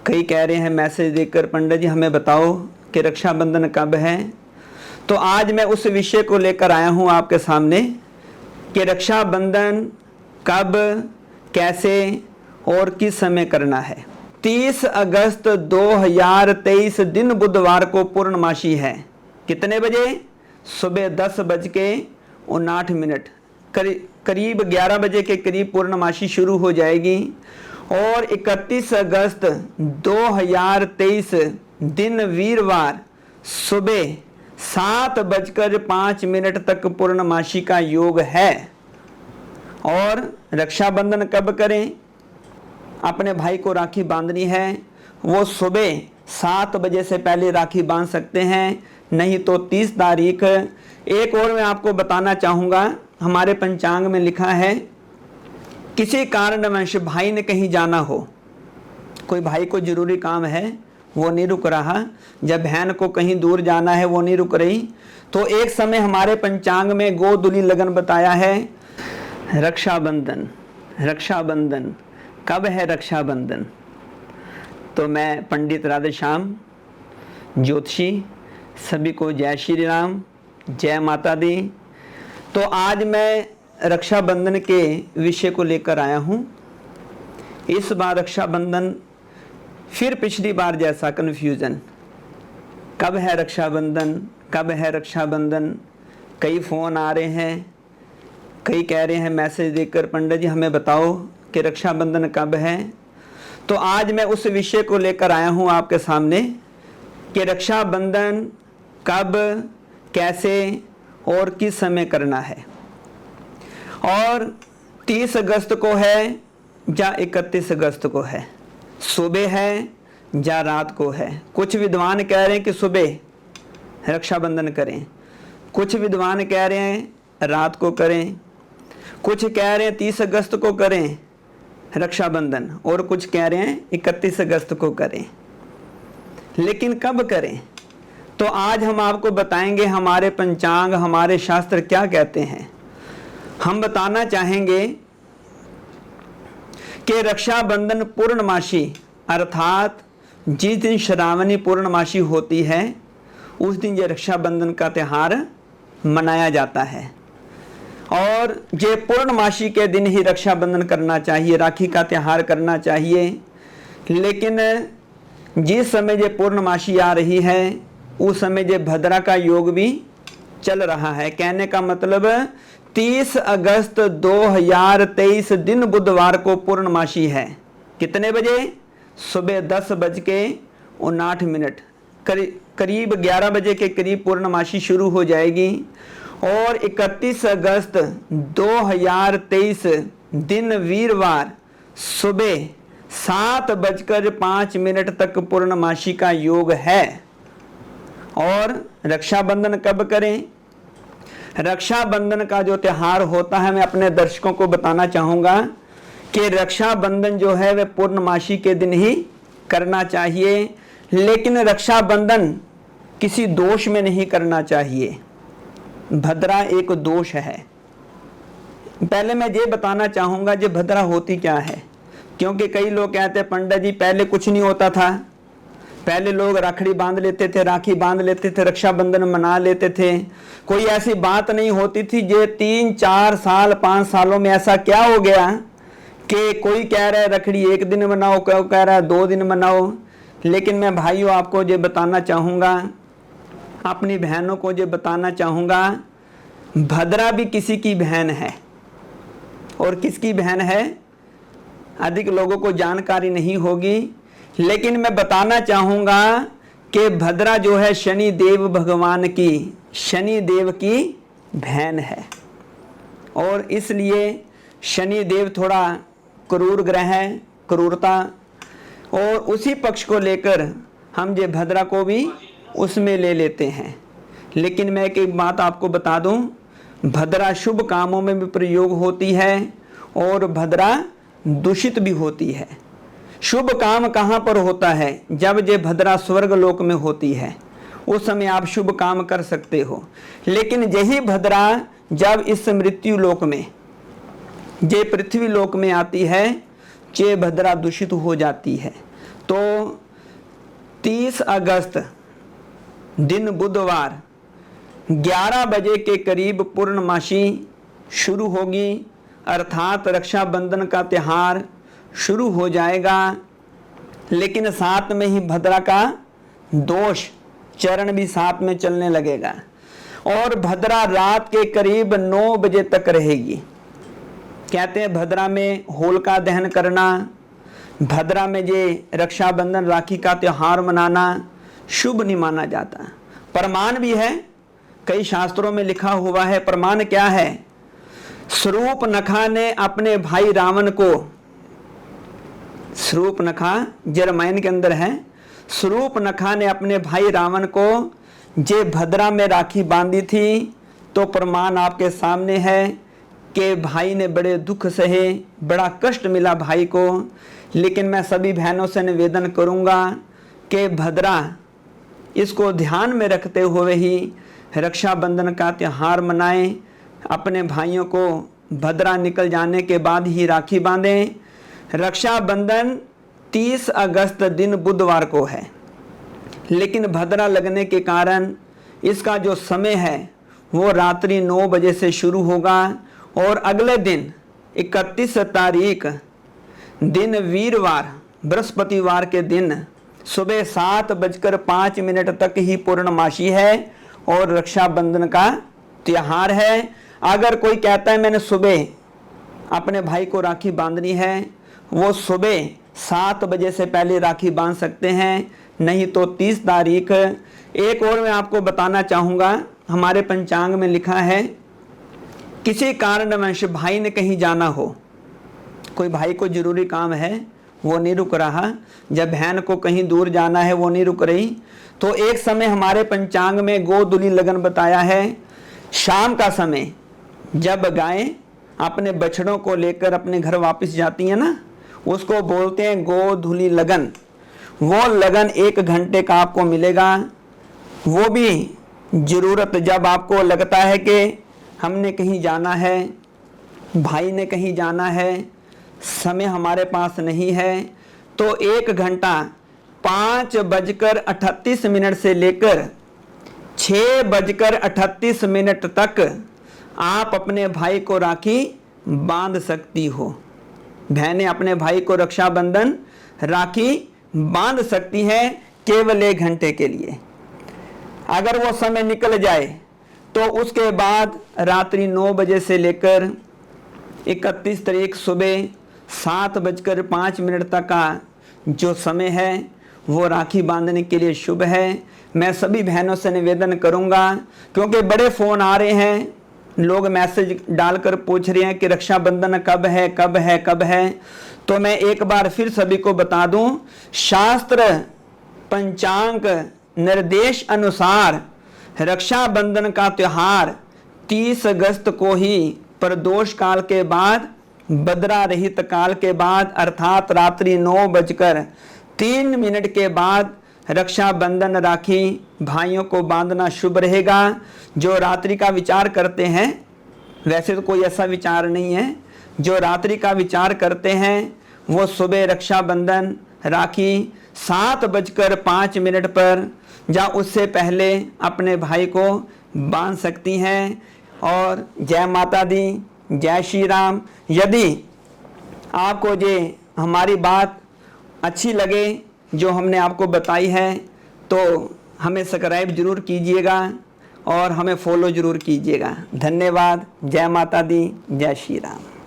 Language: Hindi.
कई कह रहे हैं मैसेज देखकर, पंडित जी हमें बताओ कि रक्षाबंधन कब है। तो आज मैं उस विषय को लेकर आया हूं आपके सामने कि रक्षाबंधन कब, कैसे और किस समय करना है। 30 अगस्त 2023 दिन बुधवार को पूर्णमासी है। कितने बजे? सुबह 10:59, करीब 11 बजे के करीब पूर्णमासी शुरू हो जाएगी और 31 अगस्त 2023 दिन वीरवार सुबह 7:05 तक पूर्णमासी का योग है। और रक्षाबंधन कब करें? अपने भाई को राखी बांधनी है, वो सुबह 7 बजे से पहले राखी बांध सकते हैं, नहीं तो 30 तारीख। एक और मैं आपको बताना चाहूँगा, हमारे पंचांग में लिखा है किसी कारणवश भाई ने कहीं जाना हो, कोई भाई को जरूरी काम है वो नहीं रुक रहा, जब बहन को कहीं दूर जाना है वो नहीं रुक रही, तो एक समय हमारे पंचांग में गोधुली लगन बताया है। रक्षाबंधन, रक्षाबंधन कब है रक्षाबंधन? तो मैं पंडित राधेश्याम ज्योतिषी सभी को जय श्री राम, जय माता दी। तो आज मैं रक्षाबंधन के विषय को लेकर आया हूँ। इस बार रक्षाबंधन फिर पिछली बार जैसा कन्फ्यूज़न, कब है रक्षाबंधन, कब है रक्षाबंधन। कई फ़ोन आ रहे हैं, कई कह रहे हैं मैसेज देखकर, पंडित जी हमें बताओ कि रक्षाबंधन कब है। तो आज मैं उस विषय को लेकर आया हूँ आपके सामने कि रक्षाबंधन कब, कैसे और किस समय करना है। और 30 अगस्त को है या 31 अगस्त को है, सुबह है या रात को है। कुछ विद्वान कह रहे हैं कि सुबह रक्षाबंधन करें, कुछ विद्वान कह रहे हैं रात को करें, कुछ कह रहे हैं 30 अगस्त को करें रक्षाबंधन, और कुछ कह रहे हैं 31 अगस्त को करें। लेकिन कब करें? तो आज हम आपको बताएंगे हमारे पंचांग, हमारे शास्त्र क्या कहते हैं। हम बताना चाहेंगे कि रक्षाबंधन पूर्णमासी अर्थात जिस दिन श्रावणी पूर्णमासी होती है उस दिन ये रक्षाबंधन का त्यौहार मनाया जाता है। और ये पूर्णमासी के दिन ही रक्षाबंधन करना चाहिए, राखी का त्यौहार करना चाहिए। लेकिन जिस समय ये पूर्णमासी आ रही है उस समय ये भद्रा का योग भी चल रहा है। कहने का मतलब 30 अगस्त 2023 दिन बुधवार को पूर्णमासी है। कितने बजे? सुबह 10:59, करीब 11 बजे के करीब पूर्णमासी शुरू हो जाएगी और 31 अगस्त 2023 दिन वीरवार सुबह 7:05 तक पूर्णमासी का योग है। और रक्षाबंधन कब करें? रक्षाबंधन का जो त्यौहार होता है, मैं अपने दर्शकों को बताना चाहूँगा कि रक्षाबंधन जो है वह पूर्णमासी के दिन ही करना चाहिए। लेकिन रक्षाबंधन किसी दोष में नहीं करना चाहिए। भद्रा एक दोष है। पहले मैं ये बताना चाहूँगा जो भद्रा होती क्या है, क्योंकि कई लोग कहते हैं पंडित जी पहले कुछ नहीं होता था, पहले लोग राखड़ी बांध लेते थे, राखी बांध लेते थे, रक्षाबंधन मना लेते थे, कोई ऐसी बात नहीं होती थी। ये 3, 4 साल 5 सालों में ऐसा क्या हो गया कि कोई कह रहा है रखड़ी 1 दिन मनाओ, कोई कह रहा है 2 दिन मनाओ। लेकिन मैं भाइयों आपको ये बताना चाहूँगा, अपनी बहनों को ये बताना चाहूँगा, भद्रा भी किसी की बहन है। और किसकी बहन है अधिक लोगों को जानकारी नहीं होगी, लेकिन मैं बताना चाहूँगा कि भद्रा जो है शनि देव भगवान की, शनि देव की बहन है। और इसलिए शनि देव थोड़ा क्रूर ग्रह है, क्रूरता, और उसी पक्ष को लेकर हम ये भद्रा को भी उसमें ले लेते हैं। लेकिन मैं एक बात आपको बता दूं, भद्रा शुभ कामों में भी प्रयोग होती है और भद्रा दूषित भी होती है। शुभ काम कहाँ पर होता है? जब ये भद्रा स्वर्ग लोक में होती है, उस समय आप शुभ काम कर सकते हो। लेकिन यही भद्रा जब इस मृत्यु लोक में, ये पृथ्वी लोक में आती है, ये भद्रा दूषित हो जाती है। तो 30 अगस्त दिन बुधवार 11 बजे के करीब पूर्णमासी शुरू होगी, अर्थात रक्षाबंधन का त्यौहार शुरू हो जाएगा। लेकिन साथ में ही भद्रा का दोष चरण भी साथ में चलने लगेगा और भद्रा रात के करीब 9 बजे तक रहेगी। कहते हैं भद्रा में होलिका दहन करना, भद्रा में ये रक्षाबंधन राखी का त्यौहार मनाना शुभ नहीं माना जाता। प्रमाण भी है, कई शास्त्रों में लिखा हुआ है। प्रमाण क्या है? शूर्पणखा ने अपने भाई रावण को, शूर्पणखा रामायण के अंदर है, शूर्पणखा ने अपने भाई रावण को जे भद्रा में राखी बांधी थी। तो प्रमाण आपके सामने है कि भाई ने बड़े दुख सहे, बड़ा कष्ट मिला भाई को। लेकिन मैं सभी बहनों से निवेदन करूंगा कि भद्रा इसको ध्यान में रखते हुए ही रक्षाबंधन का त्यौहार मनाएं। अपने भाइयों को भद्रा निकल जाने के बाद ही राखी बांधें। रक्षाबंधन 30 अगस्त दिन बुधवार को है, लेकिन भद्रा लगने के कारण इसका जो समय है वो रात्रि 9 बजे से शुरू होगा और अगले दिन 31 तारीख दिन वीरवार बृहस्पतिवार के दिन सुबह 7:05 तक ही पूर्णमासी है और रक्षाबंधन का त्यौहार है। अगर कोई कहता है मैंने सुबह अपने भाई को राखी बांधनी है, वो सुबह 7 बजे से पहले राखी बांध सकते हैं, नहीं तो 30 तारीख। एक और मैं आपको बताना चाहूँगा, हमारे पंचांग में लिखा है किसी कारणवश भाई ने कहीं जाना हो, कोई भाई को जरूरी काम है वो नहीं रुक रहा, जब बहन को कहीं दूर जाना है वो नहीं रुक रही, तो एक समय हमारे पंचांग में गोधूलि लगन बताया है। शाम का समय जब गायें अपने बछड़ों को लेकर अपने घर वापस जाती हैं ना, उसको बोलते हैं गोधूलि लगन। वो लगन 1 घंटे का आपको मिलेगा। वो भी ज़रूरत जब आपको लगता है कि हमने कहीं जाना है, भाई ने कहीं जाना है, समय हमारे पास नहीं है, तो 1 घंटा 5:38 से लेकर 6:38 तक आप अपने भाई को राखी बांध सकती हो। बहनें अपने भाई को रक्षाबंधन राखी बांध सकती हैं केवल 1 घंटे के लिए। अगर वो समय निकल जाए तो उसके बाद रात्रि 9 बजे से लेकर 31 तारीख सुबह 7:05 तक का जो समय है वो राखी बांधने के लिए शुभ है। मैं सभी बहनों से निवेदन करूंगा, क्योंकि बड़े फ़ोन आ रहे हैं, लोग मैसेज डालकर पूछ रहे हैं कि रक्षाबंधन कब है कब है कब है। तो मैं एक बार फिर सभी को बता दूं, शास्त्र पंचांग निर्देश अनुसार रक्षाबंधन का त्यौहार 30 अगस्त को ही प्रदोष काल के बाद, भद्रा रहित काल के बाद, अर्थात रात्रि 9:03 के बाद रक्षाबंधन राखी भाइयों को बांधना शुभ रहेगा। जो रात्रि का विचार करते हैं, वैसे तो कोई ऐसा विचार नहीं है, जो रात्रि का विचार करते हैं वो सुबह रक्षाबंधन राखी 7:05 पर या उससे पहले अपने भाई को बांध सकती हैं। और जय माता दी, जय श्री राम। यदि आपको ये हमारी बात अच्छी लगे जो हमने आपको बताई है, तो हमें सब्सक्राइब जरूर कीजिएगा और हमें फॉलो जरूर कीजिएगा। धन्यवाद। जय माता दी, जय श्री राम।